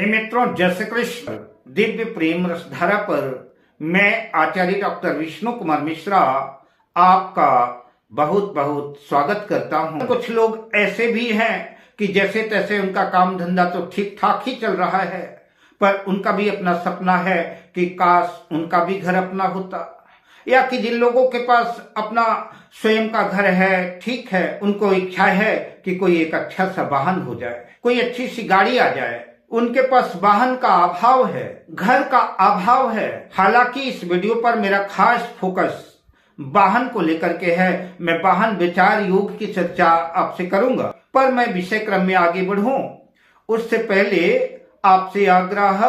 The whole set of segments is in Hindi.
प्रिय मित्रों, जय श्री कृष्ण। दिव्य प्रेम रसधारा पर मैं आचार्य डॉक्टर विष्णु कुमार मिश्रा आपका बहुत बहुत स्वागत करता हूं। कुछ लोग ऐसे भी हैं कि जैसे तैसे उनका काम धंधा तो ठीक ठाक ही चल रहा है, पर उनका भी अपना सपना है कि काश उनका भी घर अपना होता, या कि जिन लोगों के पास अपना स्वयं का घर है, ठीक है, उनको इच्छा है कि कोई एक अच्छा सा वाहन हो जाए, कोई अच्छी सी गाड़ी आ जाए। उनके पास वाहन का अभाव है, घर का अभाव है। हालांकि इस वीडियो पर मेरा खास फोकस वाहन को लेकर के है। मैं वाहन विचार योग की चर्चा आपसे करूंगा, पर मैं विषय क्रम में आगे बढ़ूं उससे पहले आपसे आग्रह,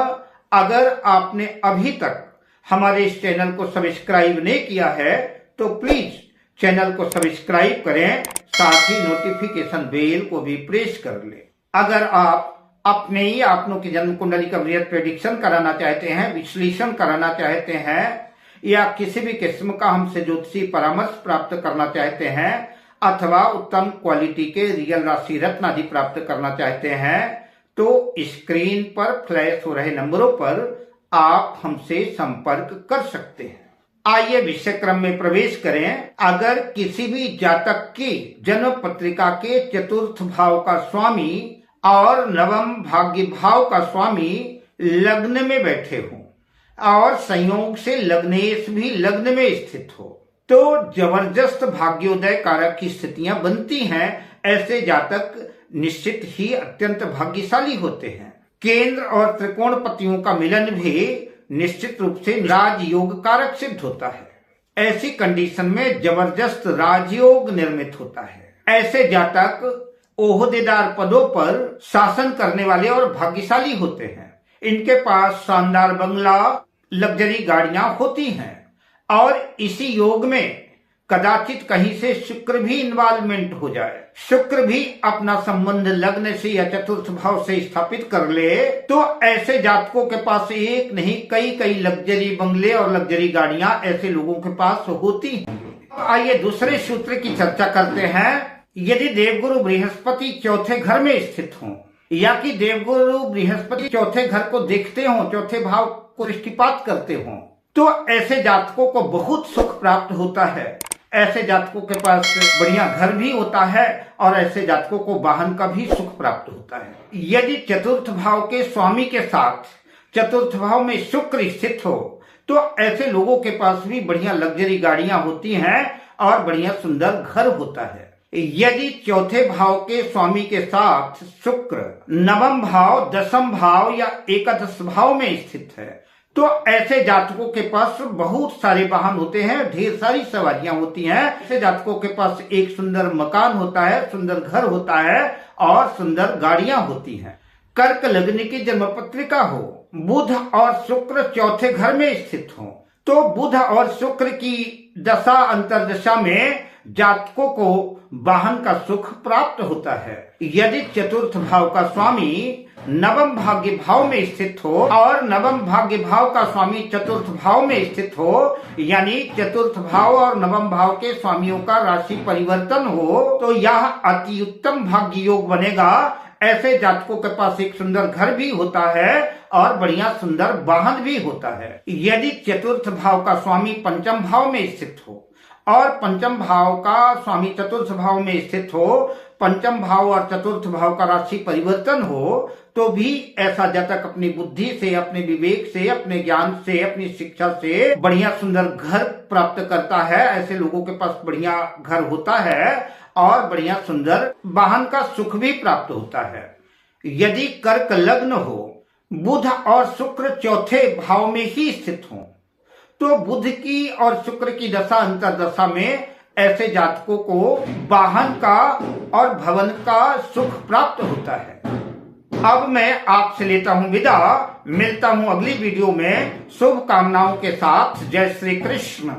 अगर आपने अभी तक हमारे इस चैनल को सब्सक्राइब नहीं किया है तो प्लीज चैनल को सब्सक्राइब करें, साथ ही नोटिफिकेशन बेल को भी प्रेस कर ले। अगर आप अपने ही आपनों की जन्म कुंडली का वृहत प्रेडिक्शन कराना चाहते हैं, विश्लेषण कराना चाहते हैं, या किसी भी किस्म का हमसे ज्योतिषी परामर्श प्राप्त करना चाहते हैं, अथवा उत्तम क्वालिटी के रियल राशि रत्न आदि प्राप्त करना चाहते हैं, तो स्क्रीन पर फ्लैश हो रहे नंबरों पर आप हमसे संपर्क कर सकते हैं। आइए विषय क्रम में प्रवेश करें। अगर किसी भी जातक की जन्म पत्रिका के चतुर्थ भाव का स्वामी और नवम भाग्य भाव का स्वामी लग्न में बैठे हों और संयोग से लग्नेश भी लग्न में स्थित हो, तो जबरदस्त भाग्योदय कारक की स्थितियां बनती हैं। ऐसे जातक निश्चित ही अत्यंत भाग्यशाली होते हैं। केंद्र और त्रिकोण पतियों का मिलन भी निश्चित रूप से राजयोग कारक सिद्ध होता है। ऐसी कंडीशन में जबरदस्त राजयोग निर्मित होता है। ऐसे जातक ओहदेदार पदों पर शासन करने वाले और भाग्यशाली होते हैं। इनके पास शानदार बंगला, लग्जरी गाड़ियां होती हैं, और इसी योग में कदाचित कहीं से शुक्र भी इन्वॉल्वमेंट हो जाए, शुक्र भी अपना संबंध लग्न से या चतुर्थ भाव से स्थापित कर ले, तो ऐसे जातकों के पास एक नहीं कई लग्जरी बंगले और लग्जरी गाड़ियां ऐसे लोगों के पास होती हैं। आइए दूसरे सूत्र की चर्चा करते हैं। यदि देवगुरु बृहस्पति चौथे घर में स्थित हों, या कि देवगुरु बृहस्पति चौथे घर को देखते हों, चौथे भाव को दृष्टिपात करते हों, तो ऐसे जातकों को बहुत सुख प्राप्त होता है। ऐसे जातकों के पास बढ़िया घर भी होता है और ऐसे जातकों को वाहन का भी सुख प्राप्त होता है। यदि चतुर्थ भाव के स्वामी के साथ चतुर्थ भाव में शुक्र स्थित हो, तो ऐसे लोगों के पास भी बढ़िया लग्जरी गाड़ियां होती हैं और बढ़िया सुंदर घर होता है। यदि चौथे भाव के स्वामी के साथ शुक्र नवम भाव, दसम भाव या एकादश भाव में स्थित है, तो ऐसे जातकों के पास बहुत सारे वाहन होते हैं, ढेर सारी सवारियां होती हैं। ऐसे जातकों के पास एक सुंदर मकान होता है, सुंदर घर होता है और सुंदर गाड़ियां होती हैं। कर्क लग्न की जन्म पत्रिका हो, बुध और शुक्र चौथे घर में स्थित हो, तो बुध और शुक्र की दशा अंतर्दशा में जातकों को वाहन का सुख प्राप्त होता है। यदि चतुर्थ भाव का स्वामी नवम भाग्य भाव में स्थित हो और नवम भाग्य भाव का स्वामी चतुर्थ भाव में स्थित हो, यानी चतुर्थ भाव और नवम भाव के स्वामियों का राशि परिवर्तन हो, तो यह अति उत्तम भाग्य योग बनेगा। ऐसे जातकों के पास एक सुंदर घर भी होता है और बढ़िया सुंदर वाहन भी होता है। यदि चतुर्थ भाव का स्वामी पंचम भाव में स्थित हो और पंचम भाव का स्वामी चतुर्थ भाव में स्थित हो, पंचम भाव और चतुर्थ भाव का राशि परिवर्तन हो, तो भी ऐसा जातक अपनी बुद्धि से, अपने विवेक से, अपने ज्ञान से, अपनी शिक्षा से बढ़िया सुंदर घर प्राप्त करता है। ऐसे लोगों के पास बढ़िया घर होता है और बढ़िया सुंदर वाहन का सुख भी प्राप्त होता है। यदि कर्क लग्न हो, बुध और शुक्र चौथे भाव में ही स्थित हो, तो बुध की और शुक्र की दशा अंतर्दशा में ऐसे जातकों को वाहन का और भवन का सुख प्राप्त होता है। अब मैं आपसे लेता हूं विदा, मिलता हूं अगली वीडियो में शुभ कामनाओं के साथ। जय श्री कृष्ण।